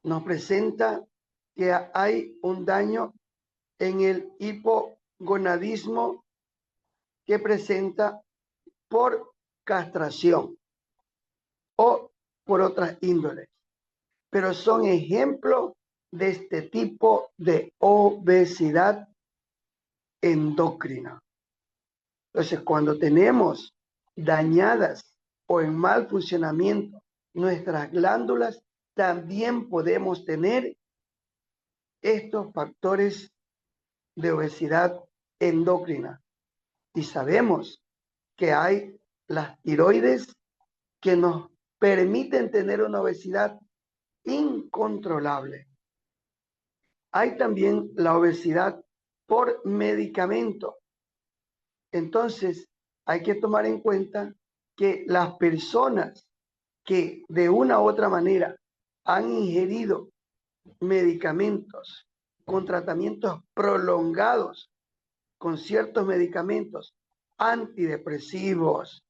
nos presenta que hay un daño en el hipogonadismo que presenta por castración o por otras índoles, pero son ejemplos de este tipo de obesidad endocrina. Entonces, cuando tenemos dañadas o en mal funcionamiento nuestras glándulas, también podemos tener estos factores de obesidad endocrina. Y sabemos que hay las tiroides que nos permiten tener una obesidad incontrolable. Hay también la obesidad por medicamento. Entonces, hay que tomar en cuenta que las personas que de una u otra manera han ingerido medicamentos con tratamientos prolongados, con ciertos medicamentos antidepresivos,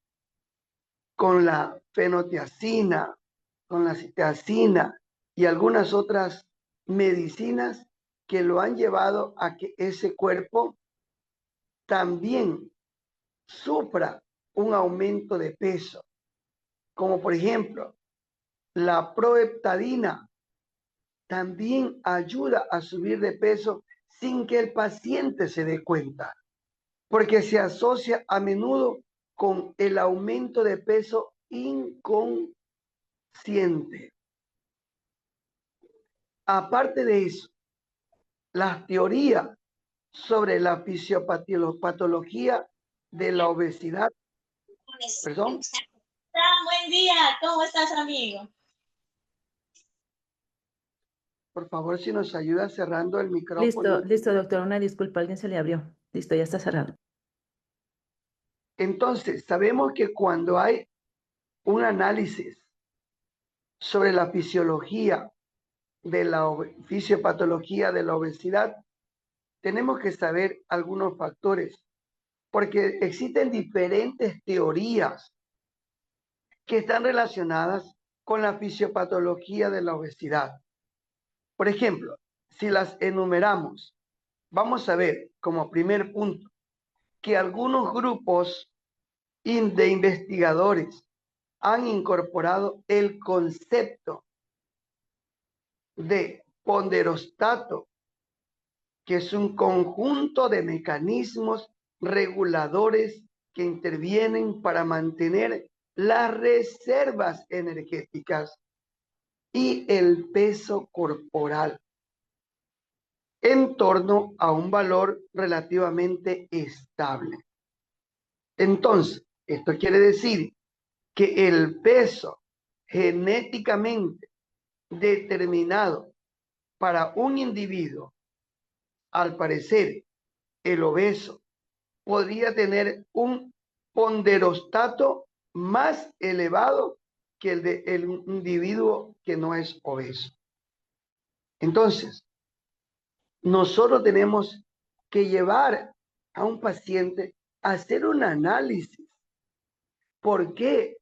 con la fenotiazina, con la citazina y algunas otras medicinas que lo han llevado a que ese cuerpo también sufra un aumento de peso, como por ejemplo la proheptadina también ayuda a subir de peso sin que el paciente se dé cuenta, porque se asocia a menudo con el aumento de peso inconsciente. Aparte de eso, las teorías sobre la fisiopatología de la obesidad, perdón. Buen día, ¿cómo estás, amigo? Por favor, si nos ayuda cerrando el micrófono. Listo, doctor. Una disculpa, alguien se le abrió. Listo, ya está cerrado. Entonces, sabemos que cuando hay un análisis sobre la fisiología de la fisiopatología de la obesidad, tenemos que saber algunos factores, porque existen diferentes teorías que están relacionadas con la fisiopatología de la obesidad. Por ejemplo, si las enumeramos, vamos a ver como primer punto que algunos grupos de investigadores han incorporado el concepto de ponderostato, que es un conjunto de mecanismos reguladores que intervienen para mantener las reservas energéticas y el peso corporal en torno a un valor relativamente estable. Entonces, esto quiere decir que el peso genéticamente determinado para un individuo, al parecer, el obeso, podría tener un ponderostato más elevado que el del individuo que no es obeso. Entonces, nosotros tenemos que llevar a un paciente a hacer un análisis. ¿Por qué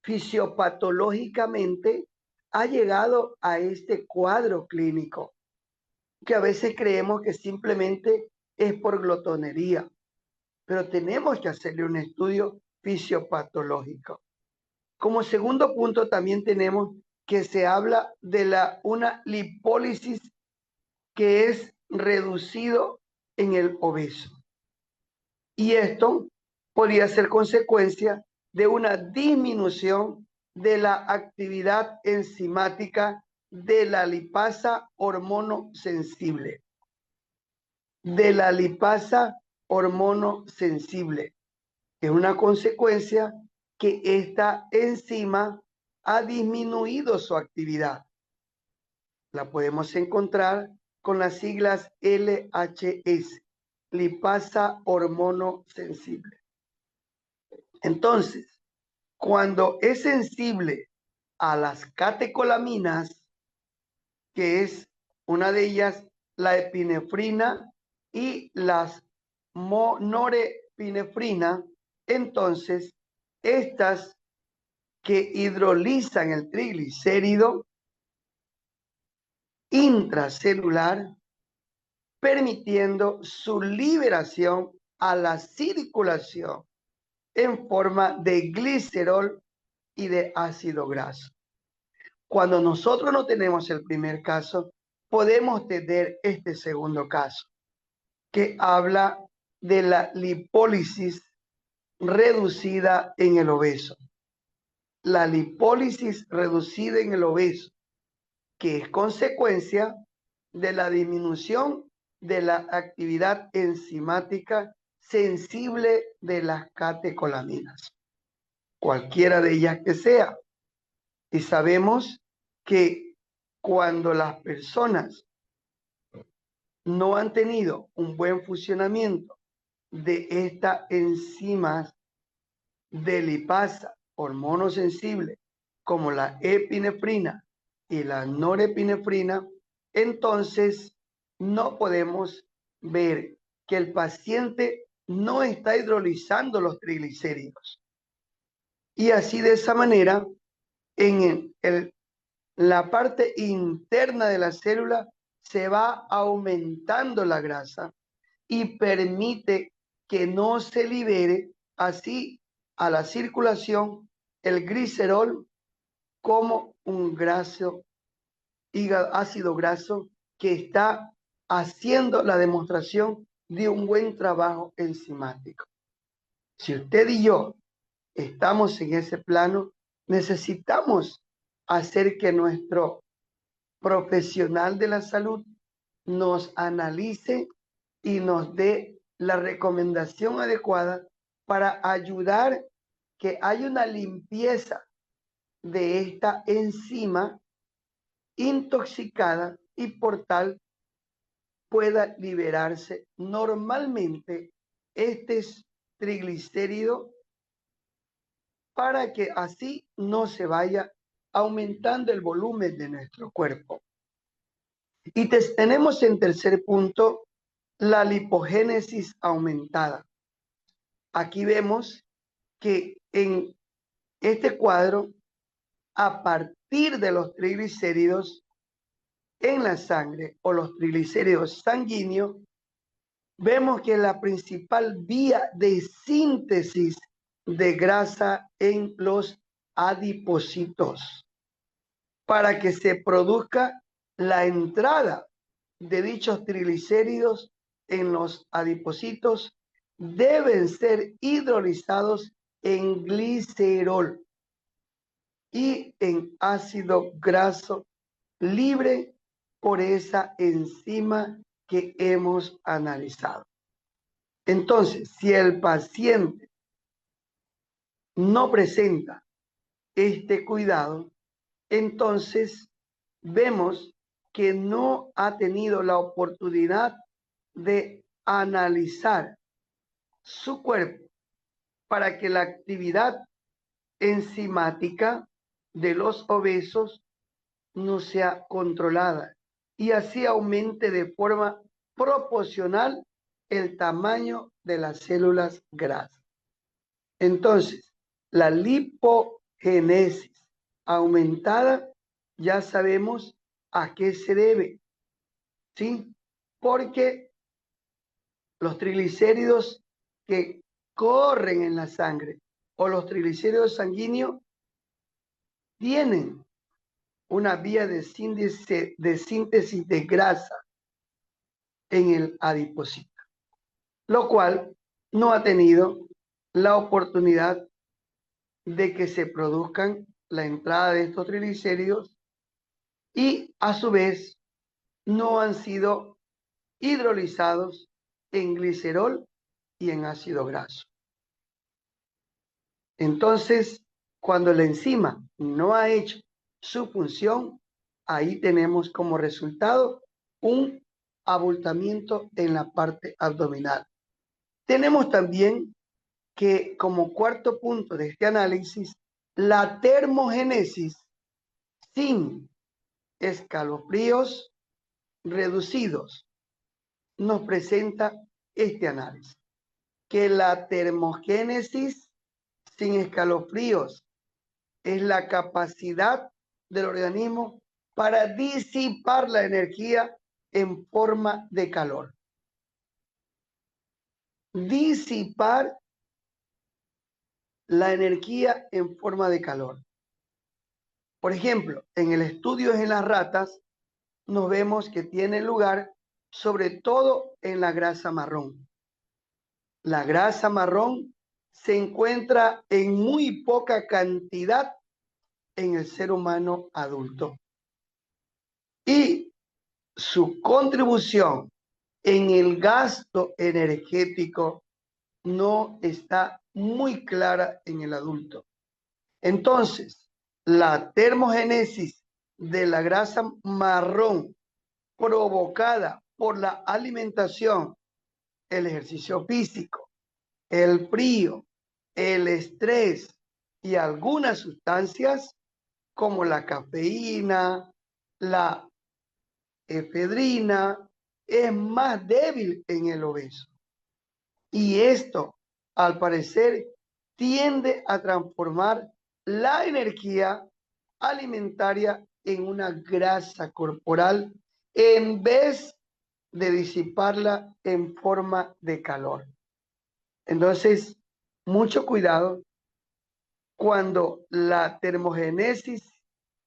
fisiopatológicamente ha llegado a este cuadro clínico? Que a veces creemos que simplemente es por glotonería, pero tenemos que hacerle un estudio fisiopatológico. Como segundo punto también tenemos que se habla de una lipólisis que es reducido en el obeso. Y esto podría ser consecuencia de una disminución de la actividad enzimática de la lipasa hormonosensible. De la lipasa hormonosensible. Es una consecuencia que esta enzima ha disminuido su actividad. La podemos encontrar con las siglas LHS, lipasa hormonosensible. Entonces, cuando es sensible a las catecolaminas, que es una de ellas la epinefrina y las norepinefrina, entonces estas que hidrolizan el triglicérido intracelular, permitiendo su liberación a la circulación en forma de glicerol y de ácido graso. Cuando nosotros no tenemos el primer caso, podemos tener este segundo caso, que habla de la lipólisis reducida en el obeso. La lipólisis reducida en el obeso, que es consecuencia de la disminución de la actividad enzimática sensible de las catecolaminas, cualquiera de ellas que sea. Y sabemos que cuando las personas no han tenido un buen funcionamiento de estas enzimas de lipasa, hormono sensible, como la epinefrina y la norepinefrina, entonces no podemos ver que el paciente no está hidrolizando los triglicéridos. Y así de esa manera, en la parte interna de la célula se va aumentando la grasa y permite que no se libere así a la circulación el glicerol como un ácido graso que está haciendo la demostración de un buen trabajo enzimático. Si usted y yo estamos en ese plano, necesitamos hacer que nuestro profesional de la salud nos analice y nos dé la recomendación adecuada para ayudar que haya una limpieza de esta enzima intoxicada y por tal pueda liberarse normalmente este triglicérido para que así no se vaya aumentando el volumen de nuestro cuerpo. Y tenemos en tercer punto la lipogénesis aumentada. Aquí vemos que en este cuadro, a partir de los triglicéridos en la sangre o los triglicéridos sanguíneos, vemos que la principal vía de síntesis de grasa en los adipocitos para que se produzca la entrada de dichos triglicéridos en los adipocitos deben ser hidrolizados en glicerol y en ácido graso libre por esa enzima que hemos analizado. Entonces, si el paciente no presenta este cuidado, entonces vemos que no ha tenido la oportunidad de analizar su cuerpo para que la actividad enzimática de los obesos no sea controlada y así aumente de forma proporcional el tamaño de las células grasas. Entonces, la lipogénesis aumentada ya sabemos a qué se debe, ¿sí? Porque los triglicéridos que corren en la sangre o los triglicéridos sanguíneos tienen una vía de síntesis de grasa en el adipocito, lo cual no ha tenido la oportunidad de que se produzcan la entrada de estos triglicéridos y a su vez no han sido hidrolizados en glicerol y en ácido graso. Entonces, cuando la enzima no ha hecho su función, ahí tenemos como resultado un abultamiento en la parte abdominal. Tenemos también que como cuarto punto de este análisis, la termogénesis sin escalofríos reducidos nos presenta este análisis, que la termogénesis sin escalofríos es la capacidad del organismo para disipar la energía en forma de calor. Disipar la energía en forma de calor. Por ejemplo, en el estudio en las ratas, nos vemos que tiene lugar sobre todo en la grasa marrón. La grasa marrón se encuentra en muy poca cantidad en el ser humano adulto. Y su contribución en el gasto energético no está muy clara en el adulto. Entonces, la termogénesis de la grasa marrón provocada por la alimentación, el ejercicio físico, el frío, el estrés y algunas sustancias como la cafeína, la efedrina, es más débil en el obeso. Y esto, al parecer, tiende a transformar la energía alimentaria en una grasa corporal en vez de disiparla en forma de calor. Entonces, mucho cuidado cuando la termogénesis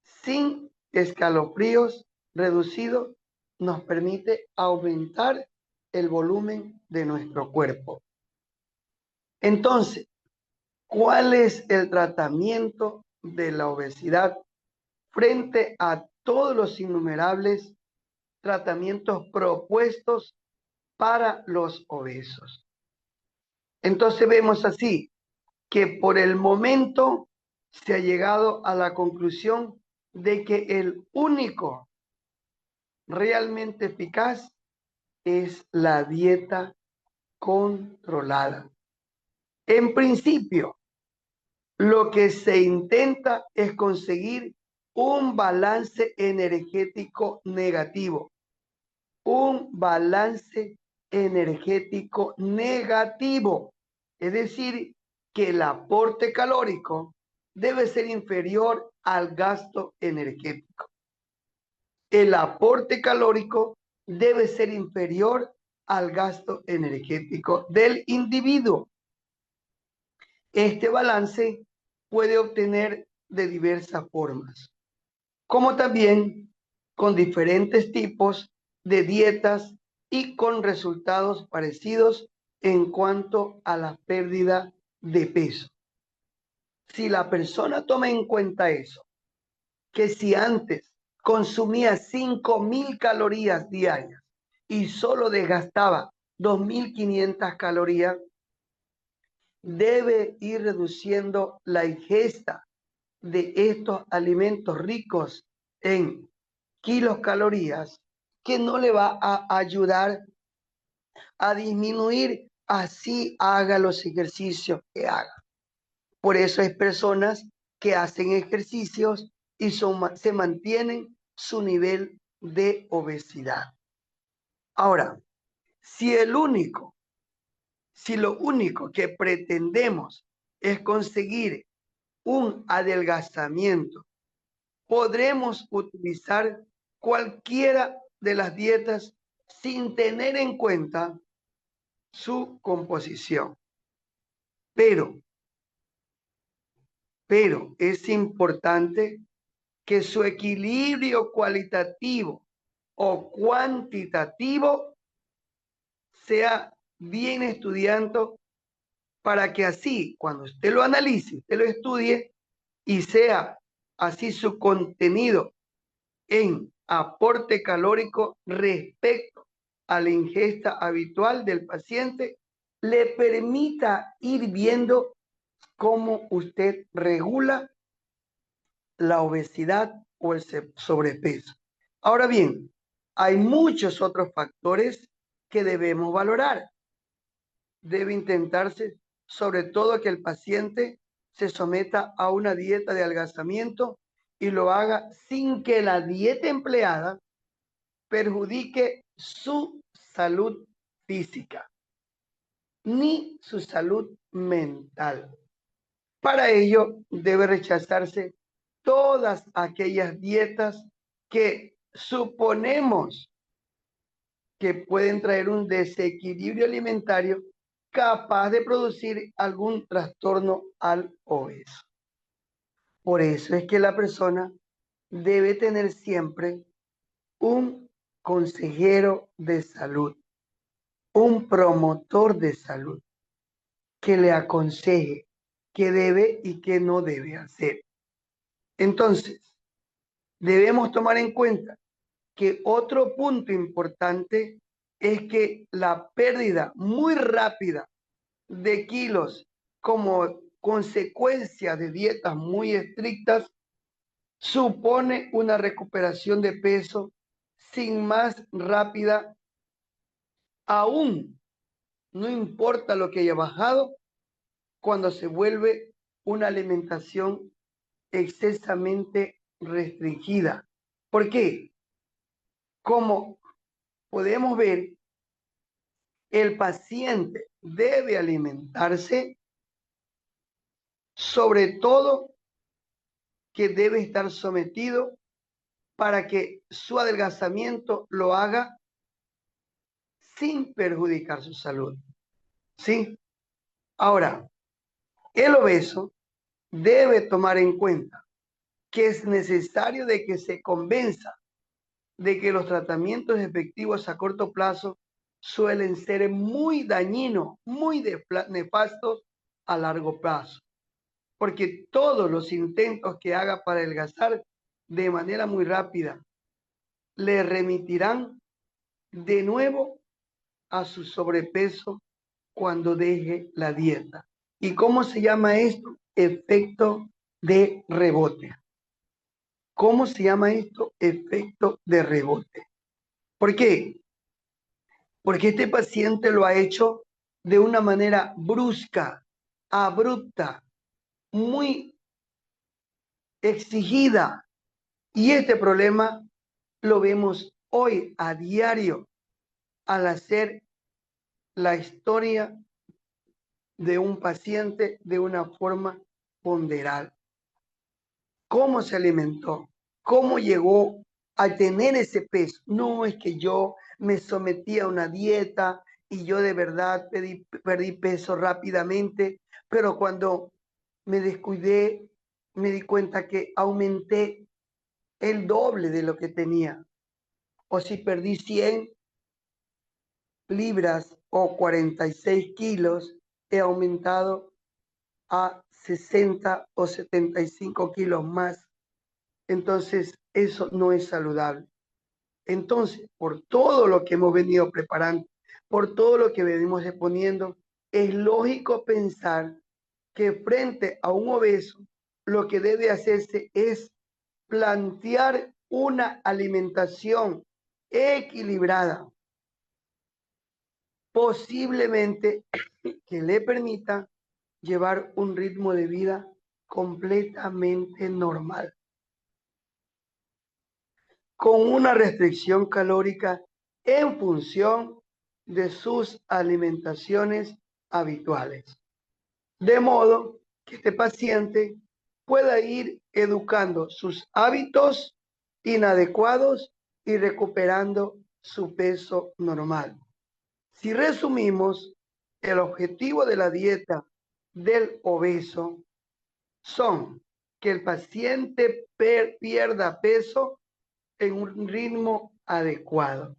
sin escalofríos reducido nos permite aumentar el volumen de nuestro cuerpo. Entonces, ¿cuál es el tratamiento de la obesidad frente a todos los innumerables tratamientos propuestos para los obesos? Entonces vemos así que por el momento se ha llegado a la conclusión de que el único realmente eficaz es la dieta controlada. En principio, lo que se intenta es conseguir un balance energético negativo. Un balance energético negativo. Es decir, que el aporte calórico debe ser inferior al gasto energético. El aporte calórico debe ser inferior al gasto energético del individuo. Este balance puede obtener de diversas formas, como también con diferentes tipos de dietas y con resultados parecidos en cuanto a la pérdida de peso. Si la persona toma en cuenta eso, que si antes consumía 5.000 calorías diarias y solo desgastaba 2.500 calorías, debe ir reduciendo la ingesta de estos alimentos ricos en kilocalorías, que no le va a ayudar a disminuir, así haga los ejercicios que haga. Por eso hay personas que hacen ejercicios y se mantienen su nivel de obesidad. Ahora, si lo único que pretendemos es conseguir un adelgazamiento, podremos utilizar cualquiera de las dietas sin tener en cuenta su composición. Pero es importante que su equilibrio cualitativo o cuantitativo sea bien estudiado, para que así, cuando usted lo analice, usted lo estudie y sea así su contenido en aporte calórico respecto a la ingesta habitual del paciente, le permita ir viendo cómo usted regula la obesidad o el sobrepeso. Ahora bien, hay muchos otros factores que debemos valorar. Debe intentarse sobre todo que el paciente se someta a una dieta de adelgazamiento y lo haga sin que la dieta empleada perjudique su salud física ni su salud mental. Para ello debe rechazarse todas aquellas dietas que suponemos que pueden traer un desequilibrio alimentario capaz de producir algún trastorno al obeso. Por eso es que la persona debe tener siempre un consejero de salud, un promotor de salud que le aconseje qué debe y qué no debe hacer. Entonces, debemos tomar en cuenta que otro punto importante es que la pérdida muy rápida de kilos como consecuencia de dietas muy estrictas supone una recuperación de peso sin más rápida, aún no importa lo que haya bajado, cuando se vuelve una alimentación excesivamente restringida. ¿Por qué? Como podemos ver, el paciente debe alimentarse, sobre todo que debe estar sometido para que su adelgazamiento lo haga sin perjudicar su salud. ¿Sí? Ahora, el obeso debe tomar en cuenta que es necesario de que se convenza de que los tratamientos efectivos a corto plazo suelen ser muy dañinos, muy nefastos a largo plazo. Porque todos los intentos que haga para adelgazar de manera muy rápida le remitirán de nuevo a su sobrepeso cuando deje la dieta. ¿Y cómo se llama esto? Efecto de rebote. ¿Cómo se llama esto? Efecto de rebote. ¿Por qué? Porque este paciente lo ha hecho de una manera brusca, abrupta, muy exigida. Y este problema lo vemos hoy a diario al hacer la historia de un paciente de una forma ponderal. ¿Cómo se alimentó? ¿Cómo llegó a tener ese peso? No es que yo me sometí a una dieta y yo de verdad perdí peso rápidamente, pero cuando me descuidé, me di cuenta que aumenté el doble de lo que tenía. O si perdí 100 libras o 46 kilos, he aumentado a 60 o 75 kilos más. Entonces, eso no es saludable. Entonces, por todo lo que hemos venido preparando, por todo lo que venimos exponiendo, es lógico pensar que frente a un obeso, lo que debe hacerse es plantear una alimentación equilibrada, posiblemente que le permita llevar un ritmo de vida completamente normal, con una restricción calórica en función de sus alimentaciones habituales. De modo que este paciente pueda ir educando sus hábitos inadecuados y recuperando su peso normal. Si resumimos, el objetivo de la dieta del obeso son que el paciente pierda peso en un ritmo adecuado,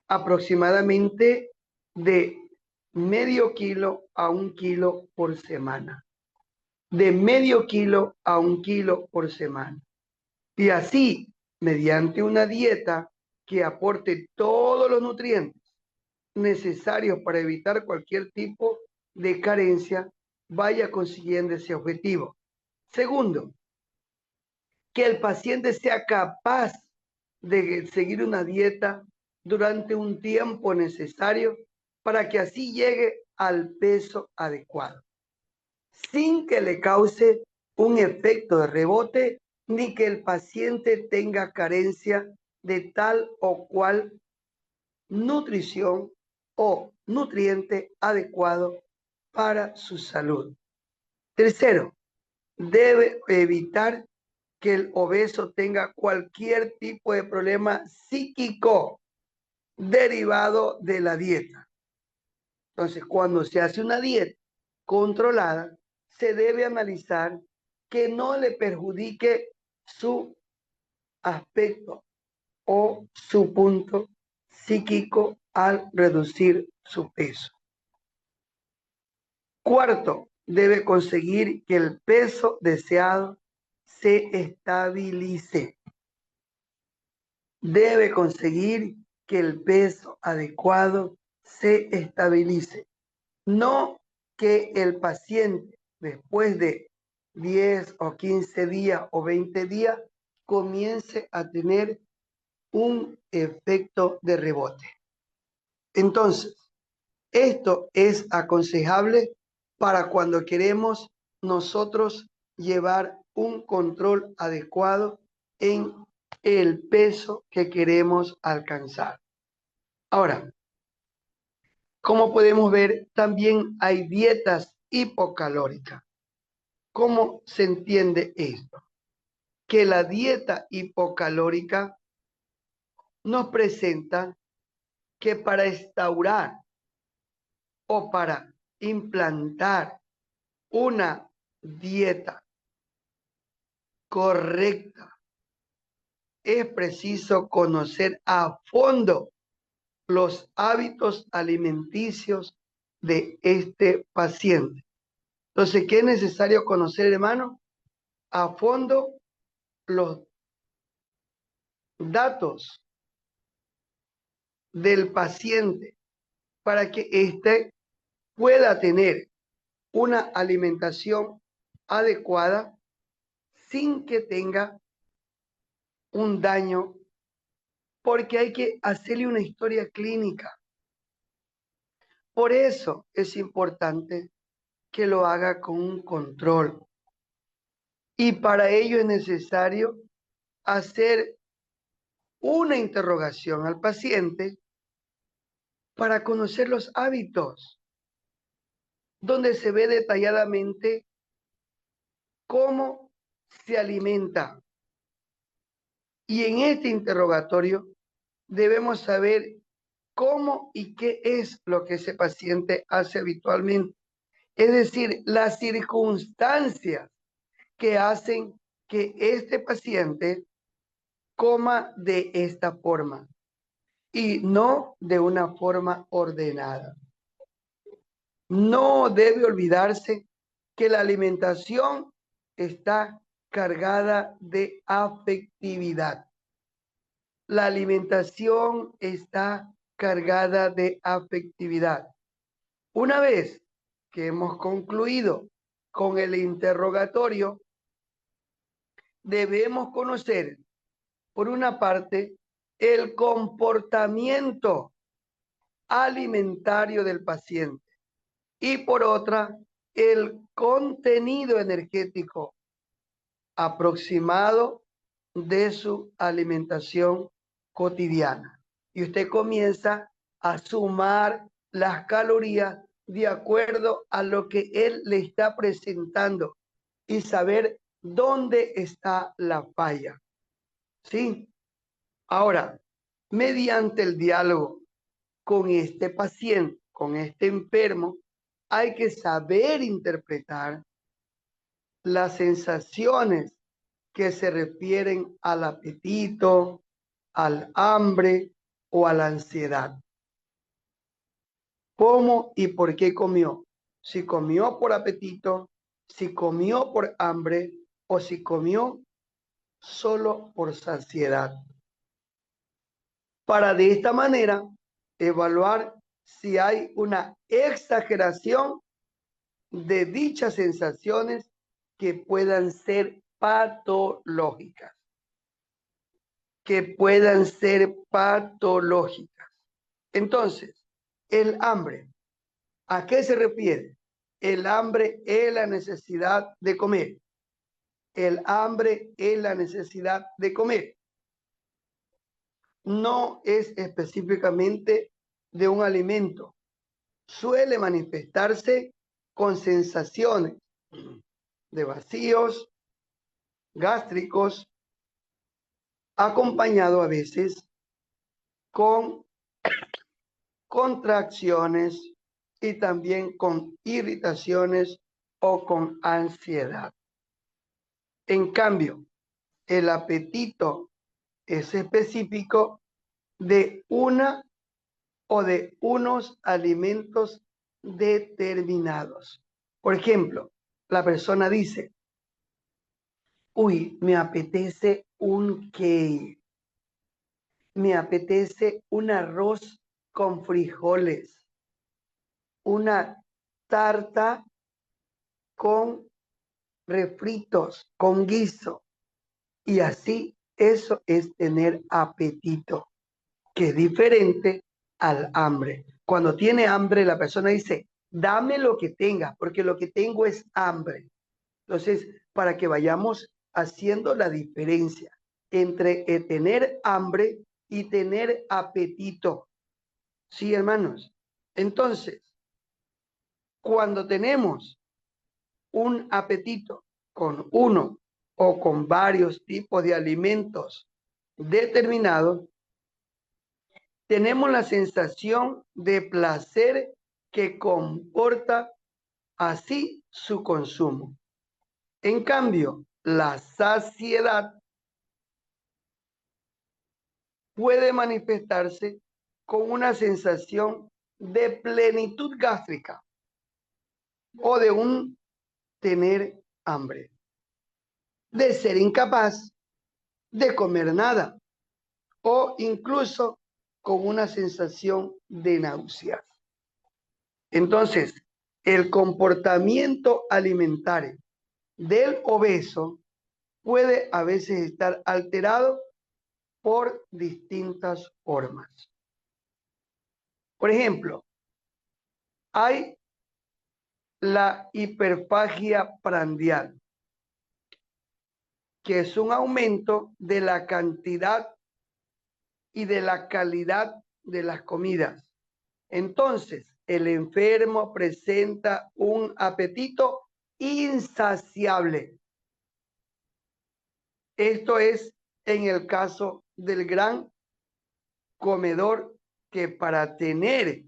aproximadamente de medio kilo a 1 kilo por semana, de medio kilo a 1 kilo por semana. Y así, mediante una dieta que aporte todos los nutrientes necesarios para evitar cualquier tipo de carencia, vaya consiguiendo ese objetivo. Segundo, que el paciente sea capaz de seguir una dieta durante un tiempo necesario para que así llegue al peso adecuado, sin que le cause un efecto de rebote ni que el paciente tenga carencia de tal o cual nutrición o nutriente adecuado para su salud. Tercero, debe evitar que el obeso tenga cualquier tipo de problema psíquico derivado de la dieta. Entonces, cuando se hace una dieta controlada, se debe analizar que no le perjudique su aspecto o su punto psíquico al reducir su peso. Cuarto, debe conseguir que el peso deseado se estabilice. Debe conseguir que el peso adecuado se estabilice. No que el paciente después de 10 o 15 días o 20 días comience a tener un efecto de rebote. Entonces, esto es aconsejable para cuando queremos nosotros llevar un control adecuado en el peso que queremos alcanzar. Ahora, como podemos ver, también hay dietas hipocalóricas. ¿Cómo se entiende esto? Que la dieta hipocalórica nos presenta que para instaurar o para implantar una dieta correcta, es preciso conocer a fondo los hábitos alimenticios de este paciente. Entonces, ¿qué es necesario conocer, hermano? A fondo los datos del paciente para que éste pueda tener una alimentación adecuada sin que tenga un daño, porque hay que hacerle una historia clínica. Por eso es importante que lo haga con un control. Y para ello es necesario hacer una interrogación al paciente para conocer los hábitos, donde se ve detalladamente cómo se alimenta. Y en este interrogatorio debemos saber cómo y qué es lo que ese paciente hace habitualmente. Es decir, las circunstancias que hacen que este paciente coma de esta forma y no de una forma ordenada. No debe olvidarse que la alimentación está cargada de afectividad. La alimentación está cargada de afectividad. Una vez que hemos concluido con el interrogatorio, debemos conocer, por una parte, el comportamiento alimentario del paciente y por otra, el contenido energético aproximado de su alimentación cotidiana. Y usted comienza a sumar las calorías de acuerdo a lo que él le está presentando y saber dónde está la falla. ¿Sí? Ahora, mediante el diálogo con este paciente, con este enfermo, hay que saber interpretar las sensaciones que se refieren al apetito, al hambre o a la ansiedad. ¿Cómo y por qué comió? Si comió por apetito, si comió por hambre o si comió solo por saciedad. Para de esta manera evaluar si hay una exageración de dichas sensaciones que puedan ser patológicas. Entonces, el hambre, ¿a qué se refiere? El hambre es la necesidad de comer. El hambre es la necesidad de comer. No es específicamente de un alimento. Suele manifestarse con sensaciones de vacíos, gástricos, acompañado a veces con contracciones y también con irritaciones o con ansiedad. En cambio, el apetito es específico de una o de unos alimentos determinados. Por ejemplo, la persona dice, uy, me apetece un cake, me apetece un arroz con frijoles, una tarta con refritos, con guiso. Y así, eso es tener apetito, que es diferente al hambre. Cuando tiene hambre, la persona dice, dame lo que tenga, porque lo que tengo es hambre. Entonces, para que vayamos haciendo la diferencia entre tener hambre y tener apetito. Sí, hermanos. Entonces, cuando tenemos un apetito con uno o con varios tipos de alimentos determinados, tenemos la sensación de placer que comporta así su consumo. En cambio, la saciedad puede manifestarse con una sensación de plenitud gástrica o de un tener hambre, de ser incapaz de comer nada o incluso con una sensación de náuseas. Entonces, el comportamiento alimentario del obeso puede a veces estar alterado por distintas formas. Por ejemplo, hay la hiperfagia prandial, que es un aumento de la cantidad y de la calidad de las comidas. Entonces, el enfermo presenta un apetito insaciable. Esto es en el caso del gran comedor, que para tener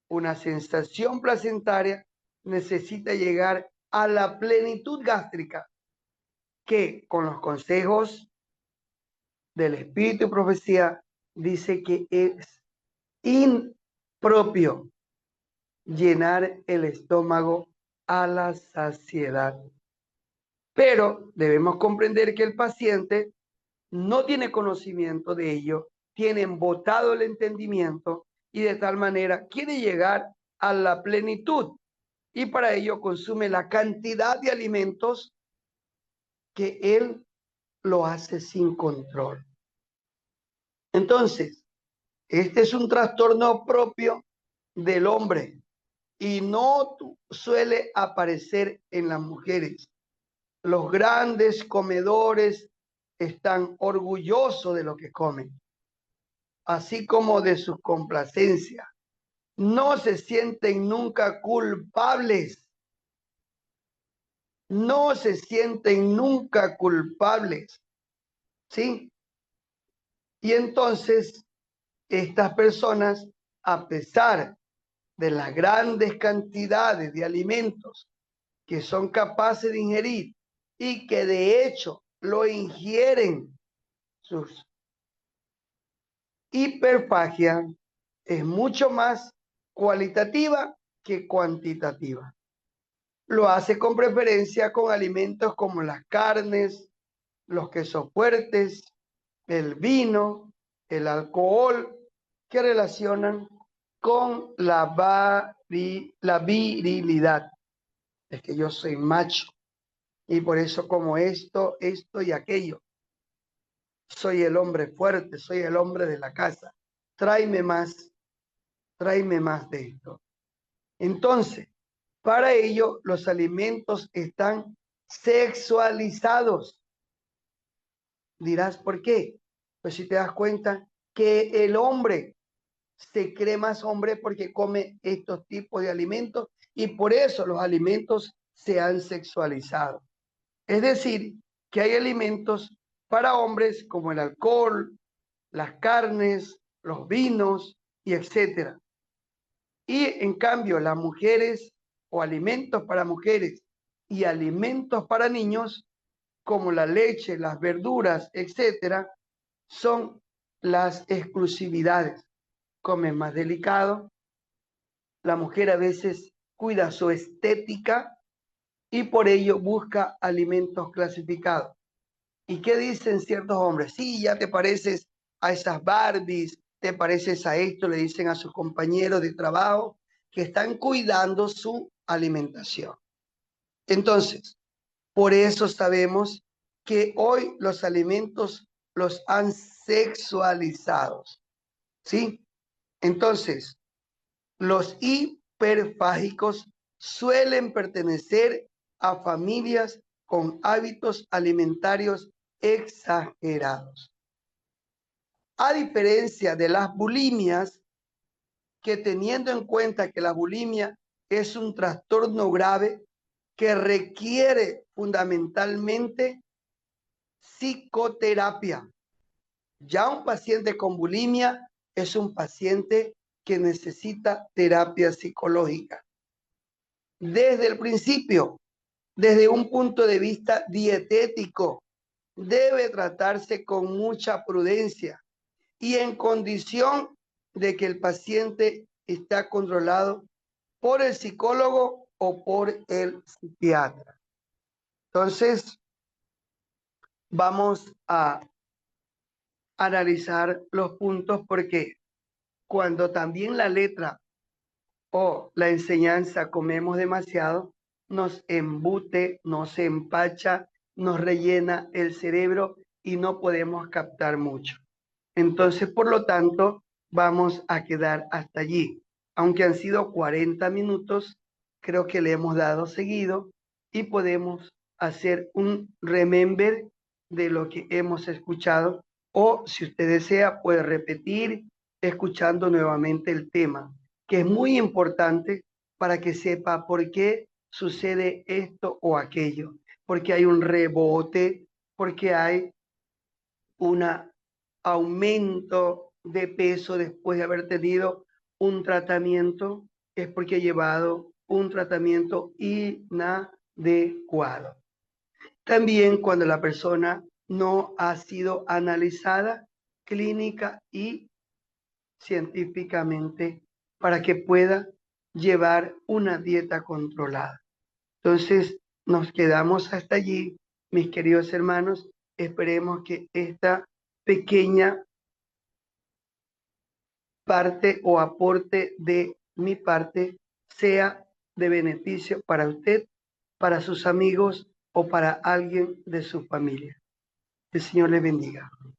una sensación placentaria necesita llegar a la plenitud gástrica, que con los consejos del Espíritu y Profecía dice que es impropio llenar el estómago a la saciedad. Pero debemos comprender que el paciente no tiene conocimiento de ello, tiene embotado el entendimiento y de tal manera quiere llegar a la plenitud, y para ello consume la cantidad de alimentos que él lo hace sin control. Entonces, este es un trastorno propio del hombre y no suele aparecer en las mujeres. Los grandes comedores están orgullosos de lo que comen, así como de sus complacencias. No se sienten nunca culpables. No se sienten nunca culpables. ¿Sí? Y entonces, estas personas, a pesar de las grandes cantidades de alimentos que son capaces de ingerir y que de hecho lo ingieren, sus hiperfagia es mucho más cualitativa que cuantitativa. Lo hace con preferencia con alimentos como las carnes, los quesos fuertes, el vino, el alcohol, que relacionan con la virilidad. Es que yo soy macho y por eso como esto y aquello. Soy el hombre fuerte, soy el hombre de la casa. Tráeme más de esto. Entonces, para ello, los alimentos están sexualizados. Dirás, ¿por qué? Pues si te das cuenta que el hombre se cree más hombre porque come estos tipos de alimentos y por eso los alimentos se han sexualizado. Es decir, que hay alimentos para hombres como el alcohol, las carnes, los vinos y etcétera. Y en cambio, las mujeres o alimentos para mujeres y alimentos para niños, como la leche, las verduras, etcétera, son las exclusividades. Comen más delicado. La mujer a veces cuida su estética y por ello busca alimentos clasificados. ¿Y qué dicen ciertos hombres? Sí, ya te pareces a esas Barbies, te pareces a esto, le dicen a sus compañeros de trabajo que están cuidando su alimentación. Entonces, por eso sabemos que hoy los alimentos los han sexualizado, ¿sí? Entonces, los hiperfágicos suelen pertenecer a familias con hábitos alimentarios exagerados. A diferencia de las bulimias, que teniendo en cuenta que la bulimia es un trastorno grave que requiere fundamentalmente psicoterapia. Ya un paciente con bulimia es un paciente que necesita terapia psicológica. Desde el principio, desde un punto de vista dietético, debe tratarse con mucha prudencia y en condición de que el paciente está controlado por el psicólogo o por el psiquiatra. Entonces, vamos a analizar los puntos porque cuando también la letra o la enseñanza comemos demasiado, nos embute, nos empacha, nos rellena el cerebro y no podemos captar mucho. Entonces, por lo tanto, vamos a quedar hasta allí. Aunque han sido 40 minutos, creo que le hemos dado seguido y podemos hacer un remember de lo que hemos escuchado o si usted desea puede repetir escuchando nuevamente el tema, que es muy importante para que sepa por qué sucede esto o aquello, porque hay un rebote, porque hay un aumento de peso después de haber tenido un tratamiento, es porque ha llevado un tratamiento inadecuado. También cuando la persona no ha sido analizada clínica y científicamente para que pueda llevar una dieta controlada. Entonces, nos quedamos hasta allí, mis queridos hermanos. Esperemos que esta pequeña parte o aporte de mi parte sea de beneficio para usted, para sus amigos o para alguien de su familia. Que el Señor le bendiga.